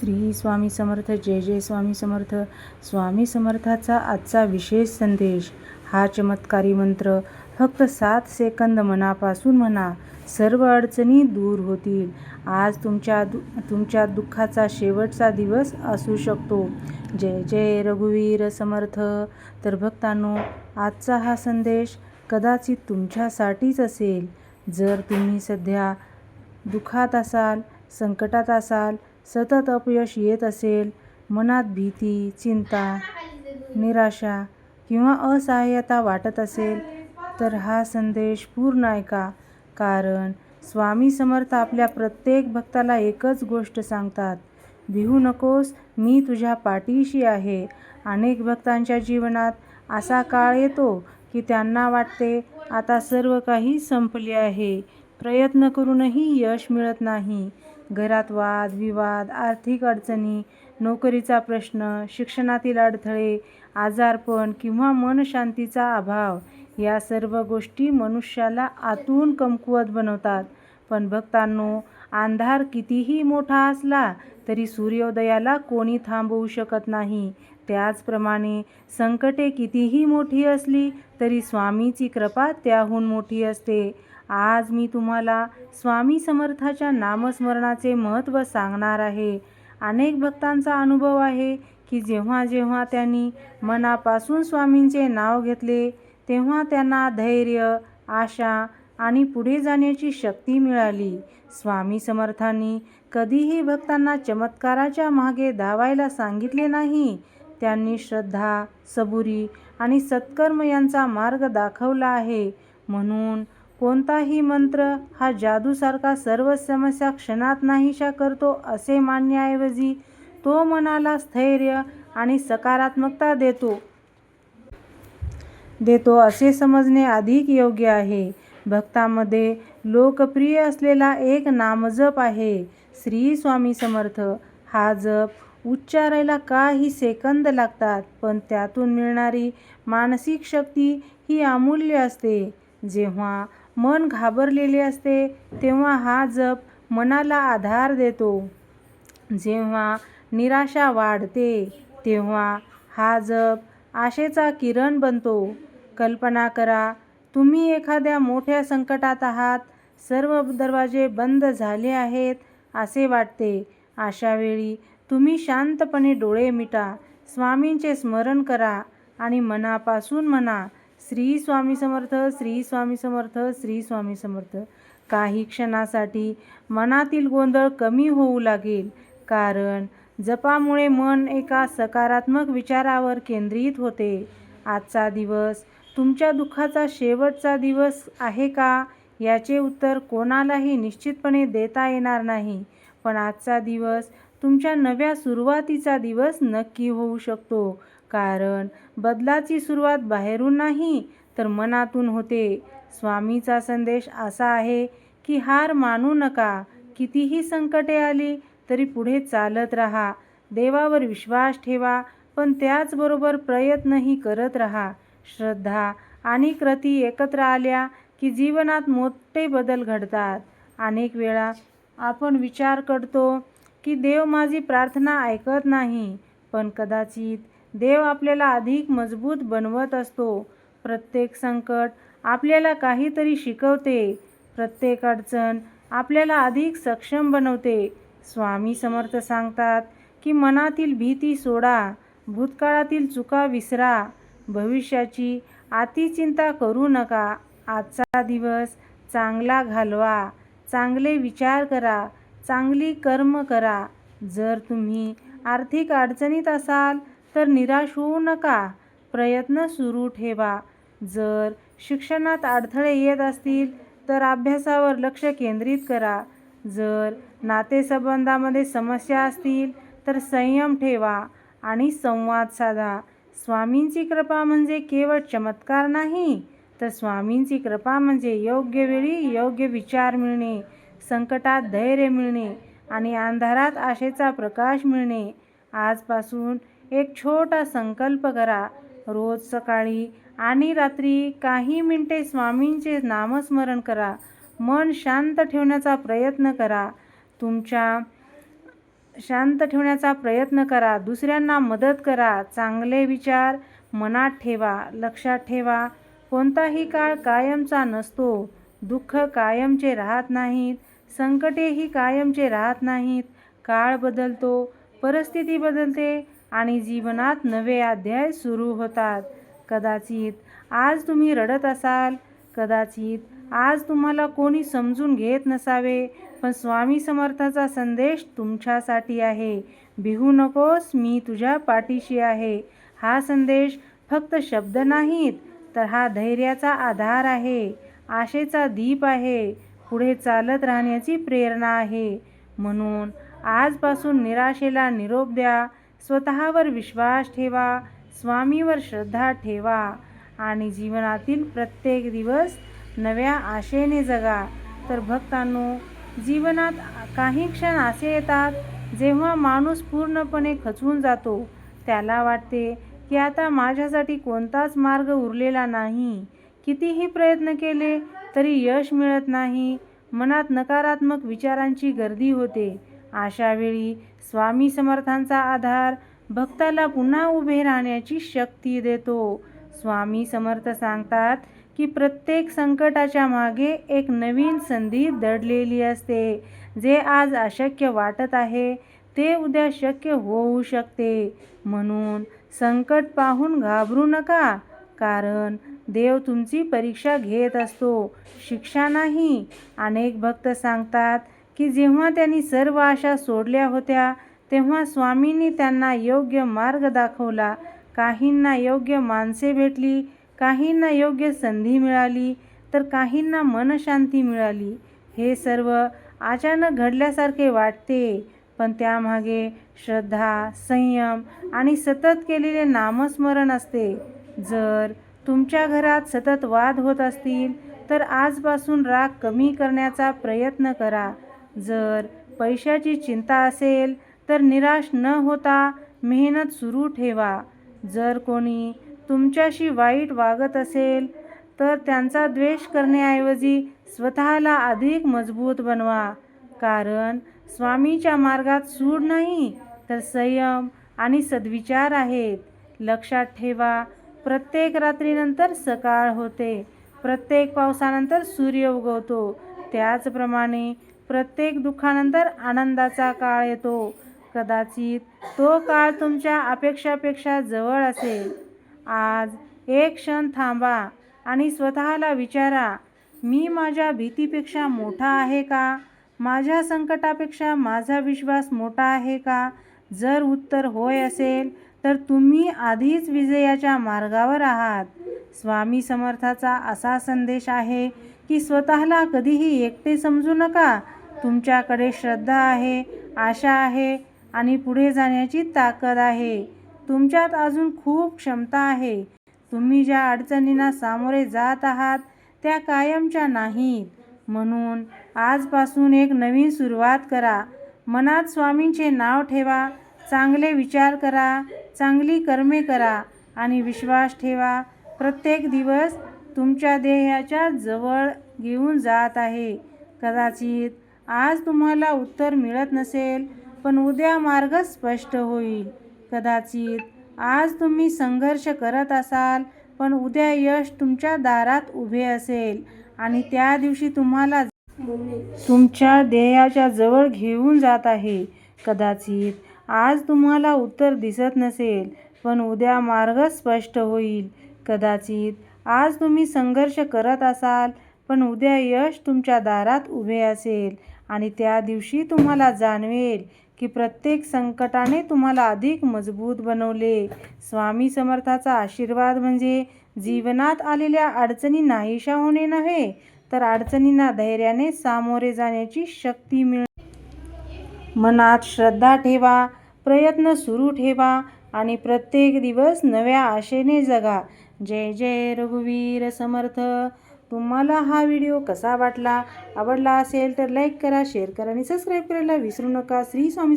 श्री स्वामी समर्थ. जय जय स्वामी समर्थ. स्वामी समर्थाचा आजचा विशेष संदेश. हा चमत्कारी मंत्र फक्त 7 सेकंद मनापासून म्हणा, सर्व अडचणी दूर होतील. आज तुमच्या दुःखाचा शेवटचा दिवस असू शकतो. जय जय रघुवीर समर्थ. तर भक्तांनो, आजचा हा संदेश कदाचित तुमच्यासाठीच असेल. जर तुम्ही सध्या दुःखात असाल, संकटात असाल, सतत अपयश येत असेल, मनात भीती, चिंता, निराशा किंवा असहाय्यता वाटत असेल, तर हा संदेश पूर्ण ऐका. कारण स्वामी समर्थ आपल्या प्रत्येक भक्ताला एकच गोष्ट सांगतात, भिवू नकोस, मी तुझ्या पाठीशी आहे. अनेक भक्तांच्या जीवनात असा काळ येतो की त्यांना वाटते आता सर्व काही संपले आहे. प्रयत्न करूनही यश मिळत नाही. घरात वाद विवाद, आर्थिक अडचणी, नोकरीचा प्रश्न, शिक्षणातील अडथळे, आजारपण किंवा मनशांतीचा अभाव या सर्व गोष्टी मनुष्याला आतून कमकुवत बनवतात. पण भक्तांनो, अंधार कितीही मोठा असला तरी सूर्योदयाला कोणी थांबवू शकत नाही. त्याचप्रमाणे संकटे कितीही मोठी असली तरी स्वामीची कृपा त्याहून मोठी असते. आज मी तुम्हाला स्वामी समर्थाच्या नामस्मरणाचे महत्त्व सांगणार आहे. अनेक भक्तांचा अनुभव आहे की जेव्हा जेव्हा त्यांनी मनापासून स्वामींचे नाव घेतले, तेव्हा त्यांना धैर्य, आशा आणि पुढे जाण्याची शक्ती मिळाली. स्वामी समर्थांनी कधीही भक्तांना चमत्काराच्या मागे धावायला सांगितले नाही. त्यांनी श्रद्धा, सबुरी आणि सत्कर्म यांचा मार्ग दाखवला आहे. म्हणून कोणताही मंत्र हा जादूसारखा सर्व समस्या क्षणात नाहीशा करतो असे मानण्याऐवजी तो मनाला स्थैर्य आणि सकारात्मकता देतो असे समजणे अधिक योग्य आहे. भक्तांमध्ये लोकप्रिय असलेला एक नामजप आहे, श्री स्वामी समर्थ. हा जप उच्चारायला काही सेकंद लागतात, पण त्यातून मिळणारी मानसिक शक्ती ही अमूल्य असते. जेव्हा मन घाबरलेले असते तेव्हा हा जप मनाला आधार देतो. जेव्हा निराशा वाढते तेव्हा हा जप आशेचा किरण बनतो. कल्पना करा, तुम्ही एखाद्या मोठ्या संकटात आहात, सर्व दरवाजे बंद झाले आहेत असे वाटते. अशा वेळी तुम्ही शांतपणे डोळे मिटा, स्वामींचे स्मरण करा आणि मनापासून म्हणा, श्री स्वामी समर्थ, श्री स्वामी समर्थ, श्री स्वामी समर्थ. काही क्षणासाठी मनातील गोंधळ कमी होऊ लागेल, कारण जपामुळे मन एका सकारात्मक विचारावर केंद्रित होते. आजचा दिवस तुमच्या दुःखाचा शेवटचा दिवस आहे का, याचे उत्तर कोणालाही निश्चितपणे देता येणार नाही. पण आजचा दिवस तुमच्या नव्या सुरुवातीचा दिवस नक्की होऊ शकतो. कारण बदलाची सुरुवात बाहेरून नाही तर मनातून होते. स्वामीचा संदेश असा आहे की हार मानू नका. कितीही संकटे आली तरी पुढे चालत राहा. देवावर विश्वास ठेवा, पण त्याचबरोबर प्रयत्नही करत राहा. श्रद्धा आणि कृती एकत्र आल्या की जीवनात मोठे बदल घडतात. अनेक वेळा आपण विचार करतो की देव माझी प्रार्थना ऐकत नाही, पण कदाचित देव आपल्याला अधिक मजबूत बनवत असतो. प्रत्येक संकट आपल्याला काहीतरी शिकवते. प्रत्येक अडचण आपल्याला अधिक सक्षम बनवते. स्वामी समर्थ सांगतात की मनातील भीती सोडा, भूतकाळातील चुका विसरा, भविष्याची अतिचिंता करू नका. आजचा दिवस चांगला घालवा, चांगले विचार करा, चांगली कर्म करा. जर तुम्ही आर्थिक अडचणीत असाल तर निराश होऊ नका, प्रयत्न सुरू ठेवा. जर शिक्षणात अडथळे येत असतील तर अभ्यासावर लक्ष केंद्रित करा. जर नातेसंबंधामध्ये समस्या असतील तर संयम ठेवा आणि संवाद साधा. स्वामींची कृपा म्हणजे केवळ चमत्कार नाही, तर स्वामींची कृपा म्हणजे योग्य वेळी योग्य विचार मिळणे, संकटात धैर्य मिळणे आणि अंधारात आशेचा प्रकाश मिळणे. आजपासून एक छोटा संकल्प करा. रोज सकाळी आणि रात्री काही मिनिटे स्वामींचे नामस्मरण करा. मन शांत ठेवण्याचा प्रयत्न करा. तुमच्या शांत ठेवण्याचा प्रयत्न करा, दुसऱ्यांना मदत करा, चांगले विचार मनात ठेवा. लक्षात ठेवा, कोणताही काळ कायमचा नसतो. दुःख कायमचे राहत नाहीत, संकटेही कायमचे राहत नाहीत. काळ बदलतो, परिस्थिती बदलते आणि जीवनात नवे अध्याय सुरू होतात. कदाचित आज तुम्ही रडत असाल, कदाचित आज तुम्हाला कोणी समजून घेत नसावे, पण स्वामी समर्थाचा संदेश तुमच्यासाठी आहे. भिवू नकोस, मी तुझ्या पाठीशी आहे. हा संदेश फक्त शब्द नाहीत, तर हा धैर्याचा आधार आहे, आशेचा दीप आहे, पुढे चालत राहण्याची प्रेरणा आहे. म्हणून आजपासून निराशेला निरोप द्या, स्वतःवर विश्वास ठेवा, स्वामीवर श्रद्धा ठेवा आणि जीवनातील प्रत्येक दिवस नव्या आशेने जगा. तर भक्तांनो, जीवनात काही क्षण असे येतात जेव्हा माणूस पूर्णपणे खचून जातो. त्याला वाटते की आता माझ्यासाठी कोणताच मार्ग उरलेला नाही. कितीही प्रयत्न केले तरी यश मिळत नाही. मनात नकारात्मक विचारांची गर्दी होते. अशा वेळी स्वामी समर्थांचा आधार भक्ताला पुन्हा उभे राहण्याची शक्ती देतो. स्वामी समर्थ सांगतात की प्रत्येक संकटाच्या मागे एक नवीन संधी दडलेली असते. जे आज अशक्य वाटत आहे ते उद्या शक्य होऊ शकते. म्हणून संकट पाहून घाबरू नका, कारण देव तुमची परीक्षा घेत असतो, शिक्षा नाही. अनेक भक्त सांगतात की जेव्हा त्यांनी सर्व आशा सोडल्या होत्या तेव्हा स्वामींनी त्यांना योग्य मार्ग दाखवला. काहींना योग्य माणसे भेटली, काहींना योग्य संधी मिळाली, तर काहींना मनशांती मिळाली. हे सर्व अचानक घडल्यासारखे वाटते, पण त्यामागे श्रद्धा, संयम आणि सतत केलेले नामस्मरण असते. जर तुमच्या घरात सतत वाद होत असतील तर आजपासून राग कमी करण्याचा प्रयत्न करा. जर पैशाची चिंता असेल तर निराश न होता मेहनत सुरू ठेवा. जर कोणी तुमच्याशी वाईट वागत असेल तर त्यांचा द्वेष करण्याऐवजी स्वतःला अधिक मजबूत बनवा, कारण स्वामीच्या मार्गात सूड नाही तर संयम आणि सद्विचार आहेत. लक्षात ठेवा, प्रत्येक रात्रीनंतर सकाळ होते, प्रत्येक पावसानंतर सूर्य उगवतो. त्याचप्रमाणे प्रत्येक दुःखानंतर आनंदाचा काळ येतो. कदाचित तो काळ तुमच्या अपेक्षापेक्षा जवळ असेल. आज एक क्षण थांबा आणि स्वतःला विचारा, मी माझ्या भीतीपेक्षा मोठा आहे का? माझ्या संकटापेक्षा माझा विश्वास मोठा आहे का? जर उत्तर होय असेल तर तुम्ही आधीच विजयाच्या मार्गावर आहात. स्वामी समर्थाचा असा संदेश आहे की स्वतःला कधीही एकटे समजू नका. तुमच्याकडे श्रद्धा आहे, आशा आहे आणि पुढे जाण्याची ताकद आहे. तुमच्यात अजून खूप क्षमता आहे. तुम्ही ज्या अडचणींना सामोरे जात आहात त्या कायमच्या नाहीत. म्हणून आजपासून एक नवीन सुरुवात करा. मनात स्वामींचे नाव ठेवा, चांगले विचार करा, चांगली कर्मे करा आणि विश्वास ठेवा. प्रत्येक दिवस तुमच्या ध्येयाच्या जवळ घेऊन जात आहे. कदाचित आज तुम्हाला उत्तर मिळत नसेल, पण उद्या मार्ग स्पष्ट होईल. कदाचित आज तुम्ही संघर्ष करत असाल, पण उद्या यश तुमच्या दारात उभे असेल आणि त्या दिवशी तुम्हाला तुमच्या ध्येयाच्या जवळ घेऊन जात आहे. कदाचित आज तुम्हाला उत्तर दिसत नसेल, पण उद्या मार्ग स्पष्ट होईल. कदाचित आज तुम्ही संघर्ष करत असाल, पण उद्या यश तुमच्या दारात उभे असेल आणि त्या दिवशी तुम्हाला जाणवेल की प्रत्येक संकटाने तुम्हाला अधिक मजबूत बनवले. स्वामी समर्थाचा आशीर्वाद म्हणजे जीवनात आलेल्या अडचणी नाहीशा होणे नव्हे, तर अडचणींना धैर्याने सामोरे जाण्याची शक्ती मिळणे. मनात श्रद्धा ठेवा, प्रयत्न सुरू ठेवा आणि प्रत्येक दिवस नव्या आशेने जगा. जय जय रघुवीर समर्थ. तुम्हाला हा व्हिडिओ कसा वाटला? आवडला असेल तर लाईक करा, शेअर करा आणि सबस्क्राईब करायला विसरू नका. श्री स्वामी